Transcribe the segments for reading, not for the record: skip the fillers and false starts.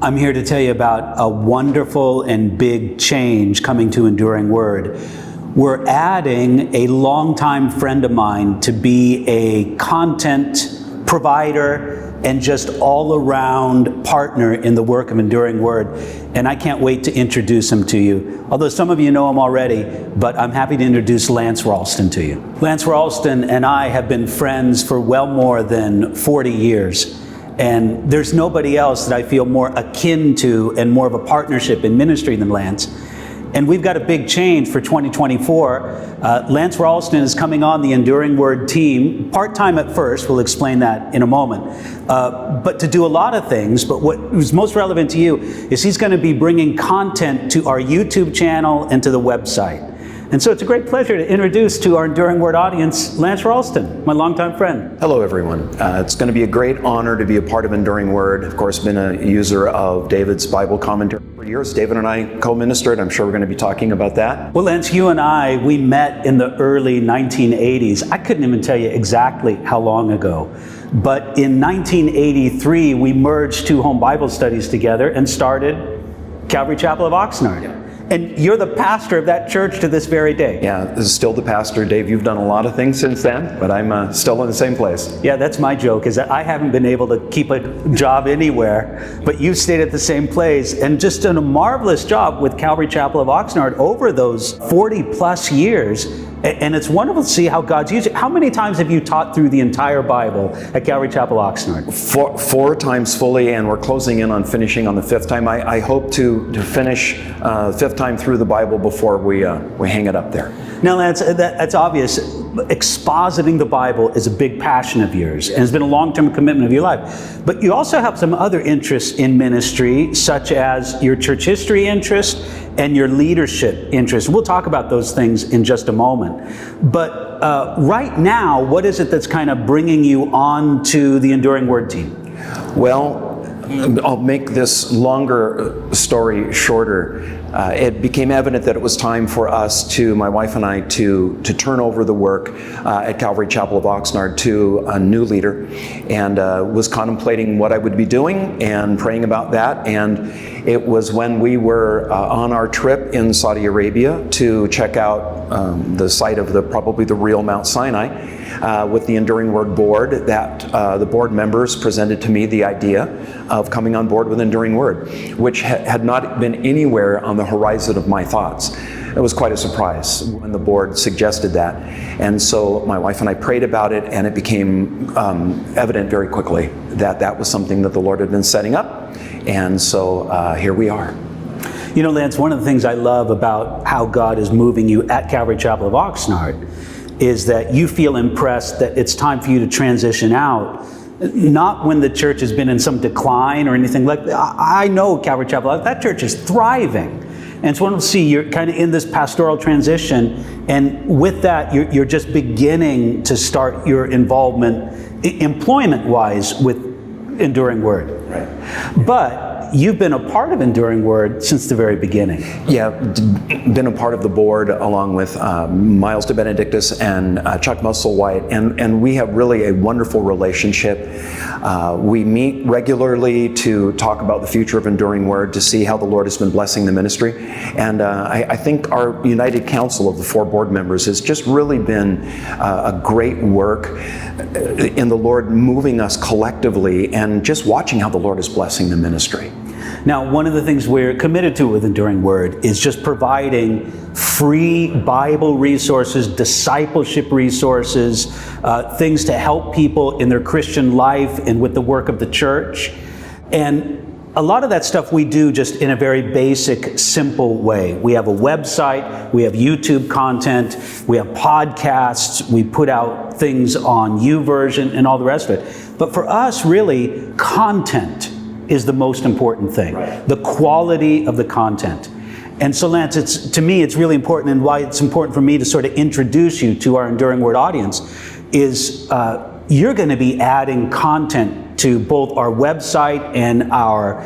I'm here to tell you about a wonderful and big change coming to Enduring Word. We're adding a longtime friend of mine to be a content provider and just all-around partner in the work of Enduring Word. And I can't wait to introduce him to you. Although some of you know him already, but I'm happy to introduce Lance Ralston to you. Lance Ralston and I have been friends for well more than 40 years. And there's nobody else that I feel more akin to and more of a partnership in ministry than Lance. And we've got a big change for 2024. Lance Ralston is coming on the Enduring Word team, part-time at first, we'll explain that in a moment, but to do a lot of things. But what is most relevant to you is he's going to be bringing content to our YouTube channel and to the website. And so it's a great pleasure to introduce to our Enduring Word audience, Lance Ralston, my longtime friend. Hello, everyone. It's going to be a great honor to be a part of Enduring Word. Of course, been a user of David's Bible commentary for years. David and I co-ministered. I'm sure we're going to be talking about that. Well, Lance, you and I, we met in the early 1980s. I couldn't even tell you exactly how long ago. But in 1983, we merged two home Bible studies together and started Calvary Chapel of Oxnard. Yeah. And you're the pastor of that church to this very day. Yeah, this is still the pastor. Dave, you've done a lot of things since then, but I'm still in the same place. Yeah, that's my joke, is that I haven't been able to keep a job anywhere, but you've stayed at the same place and just done a marvelous job with Calvary Chapel of Oxnard over those 40 plus years. And it's wonderful to see how God's used it. How many times have you taught through the entire Bible at Calvary Chapel Oxnard? Four times fully, and we're closing in on finishing on the fifth time. I hope to finish fifth time through the Bible before we hang it up there. Now, Lance, that's obvious. Expositing the Bible is a big passion of yours, and has been a long-term commitment of your life. But you also have some other interests in ministry, such as your church history interest and your leadership interest. We'll talk about those things in just a moment. But right now, what is it that's kind of bringing you on to the Enduring Word team? Well, I'll make this longer story shorter. It became evident that it was time for us my wife and I, to turn over the work at Calvary Chapel of Oxnard to a new leader, and was contemplating what I would be doing and praying about that. And it was when we were on our trip in Saudi Arabia to check out the site of probably the real Mount Sinai, with the Enduring Word board, that the board members presented to me the idea of coming on board with Enduring Word, which had not been anywhere on the horizon of my thoughts. It was quite a surprise when the board suggested that. And so my wife and I prayed about it, and it became evident very quickly that that was something that the Lord had been setting up. And so here we are. You know, Lance, one of the things I love about how God is moving you at Calvary Chapel of Oxnard is that you feel impressed that it's time for you to transition out, not when the church has been in some decline or anything like that. I know Calvary Chapel, that church is thriving. And it's wonderful to see you're kind of in this pastoral transition, and with that, you're just beginning to start your involvement, employment-wise, with Enduring Word. Right. But you've been a part of Enduring Word since the very beginning. Yeah, been a part of the board along with Miles de Benedictus and Chuck Musselwhite, and we have really a wonderful relationship. We meet regularly to talk about the future of Enduring Word, to see how the Lord has been blessing the ministry. And I think our united council of the four board members has just really been a great work in the Lord moving us collectively, and just watching how the Lord is blessing the ministry. Now, one of the things we're committed to with Enduring Word is just providing free Bible resources, discipleship resources, things to help people in their Christian life and with the work of the church. And a lot of that stuff we do just in a very basic, simple way. We have a website, we have YouTube content, we have podcasts, we put out things on YouVersion and all the rest of it. But for us, really, content is the most important thing. Right. The quality of the content. And so, Lance, to me, it's really important, and why it's important for me to sort of introduce you to our Enduring Word audience is you're going to be adding content to both our website and our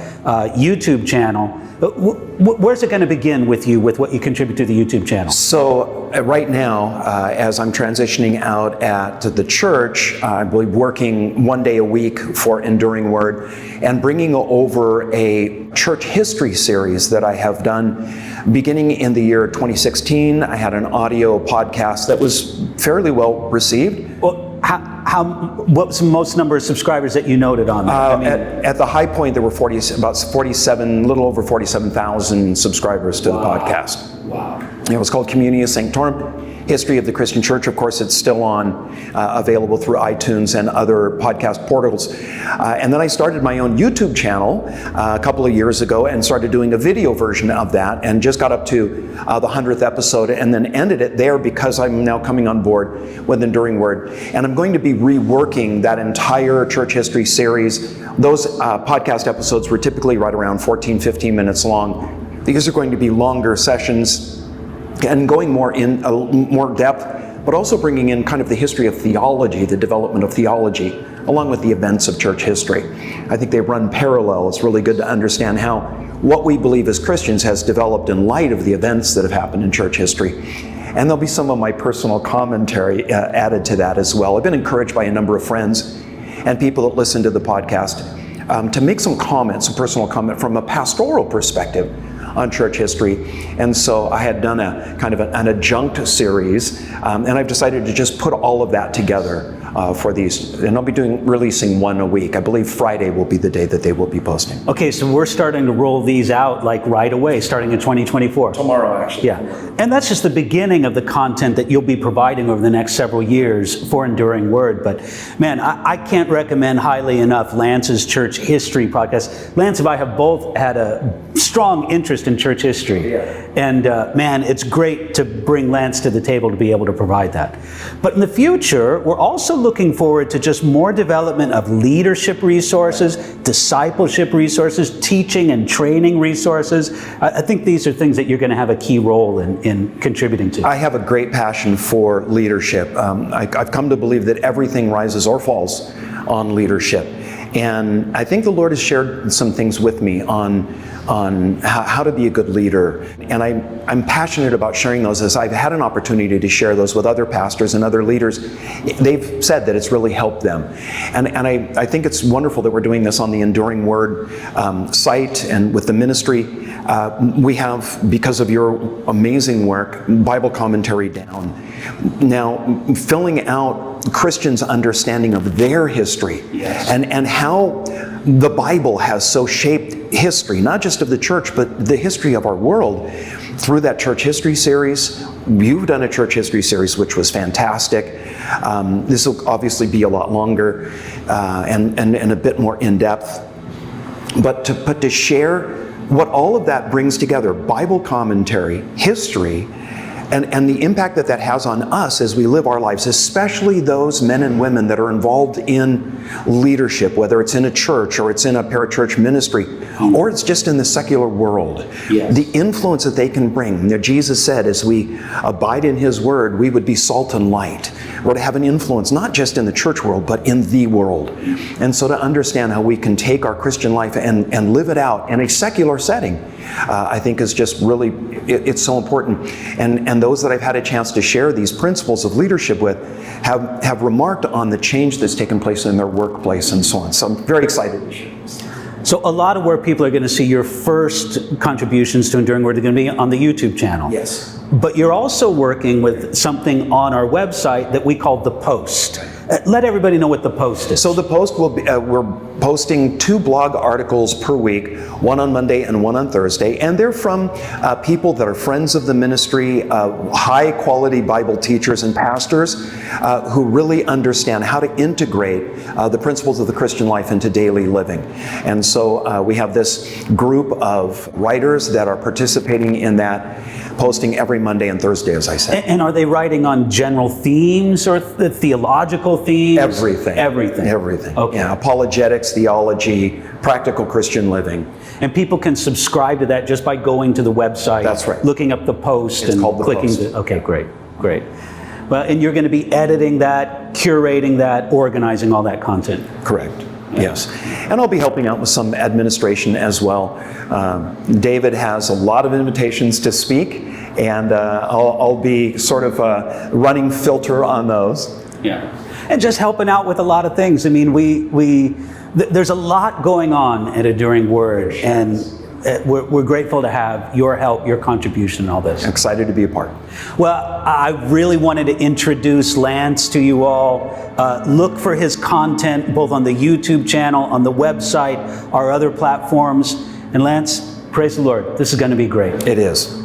YouTube channel. Where's it going to begin with you, with what you contribute to the YouTube channel? So right now, as I'm transitioning out at the church, I believe working one day a week for Enduring Word and bringing over a church history series that I have done beginning in the year 2016. I had an audio podcast that was fairly well received. Well, what was the most number of subscribers that you noted on that? At the high point, there were about 47, a little over 47,000 subscribers to the podcast. Wow. It was called Communio Sanctorum, History of the Christian Church. Of course, it's still on, available through iTunes and other podcast portals. And then I started my own YouTube channel a couple of years ago and started doing a video version of that, and just got up to the 100th episode and then ended it there because I'm now coming on board with Enduring Word. And I'm going to be reworking that entire church history series. Those podcast episodes were typically right around 14, 15 minutes long. These are going to be longer sessions and going more in more depth, but also bringing in kind of the history of theology, the development of theology, along with the events of church history. I think they run parallel. It's really good to understand how what we believe as Christians has developed in light of the events that have happened in church history. And there'll be some of my personal commentary added to that as well. I've been encouraged by a number of friends and people that listen to the podcast to make some comments, a personal comment from a pastoral perspective on church history. And so I had done a kind of an adjunct series, and I've decided to just put all of that together for these. And I'll be releasing one a week. I believe Friday will be the day that they will be posting. Okay, so we're starting to roll these out like right away, starting in 2024. Tomorrow, actually. Yeah, and that's just the beginning of the content that you'll be providing over the next several years for Enduring Word. But man, I can't recommend highly enough Lance's church history podcast. Lance and I have both had a strong interest in church history. Yeah. And man, it's great to bring Lance to the table to be able to provide that. But in the future, we're also looking forward to just more development of leadership resources, discipleship resources, teaching and training resources. I think these are things that you're going to have a key role in contributing to. I have a great passion for leadership. I've come to believe that everything rises or falls on leadership. And I think the Lord has shared some things with me on how to be a good leader. And I'm passionate about sharing those, as I've had an opportunity to share those with other pastors and other leaders. They've said that it's really helped them. And I think it's wonderful that we're doing this on the Enduring Word site and with the ministry. We have, because of your amazing work, Bible commentary down. Now, filling out Christians' understanding of their history. Yes. and how the Bible has so shaped history, not just of the church, but the history of our world through that church history series. You've done a church history series, which was fantastic. This will obviously be a lot longer and a bit more in-depth. But to share what all of that brings together, Bible commentary, history, and the impact that that has on us as we live our lives, especially those men and women that are involved in leadership, whether it's in a church or it's in a parachurch ministry, or it's just in the secular world. Yes. The influence that they can bring. Now, Jesus said, as we abide in His Word, we would be salt and light. We're to have an influence, not just in the church world, but in the world. And so to understand how we can take our Christian life and live it out in a secular setting, I think is just really, it's so important. And those that I've had a chance to share these principles of leadership with have remarked on the change that's taken place in their workplace and so on. So I'm very excited to share this. So a lot of where people are going to see your first contributions to Enduring Word are going to be on the YouTube channel. Yes. But you're also working with something on our website that we call The Post. Let everybody know what The Post is. So The Post will be, we're posting 2 blog articles per week, one on Monday and one on Thursday, and they're from people that are friends of the ministry, high quality Bible teachers and pastors who really understand how to integrate the principles of the Christian life into daily living. And so we have this group of writers that are participating in that, posting every Monday and Thursday, as I said. And are they writing on general themes or theological themes? Everything. Everything. Everything. Okay. Yeah, apologetics, theology, practical Christian living. And people can subscribe to that just by going to the website. That's right. Looking up The Post It's and called The clicking. Post. Okay, great, great. Well, and you're going to be editing that, curating that, organizing all that content. Correct. Yes. And I'll be helping out with some administration as well. David has a lot of invitations to speak, and I'll be sort of running filter on those. Yeah. And just helping out with a lot of things. I mean, there's a lot going on at Enduring Word, and we're grateful to have your help, your contribution in all this. Excited to be a part. Well, I really wanted to introduce Lance to you all. Look for his content both on the YouTube channel, on the website, our other platforms. And Lance, praise the Lord. This is going to be great. It is.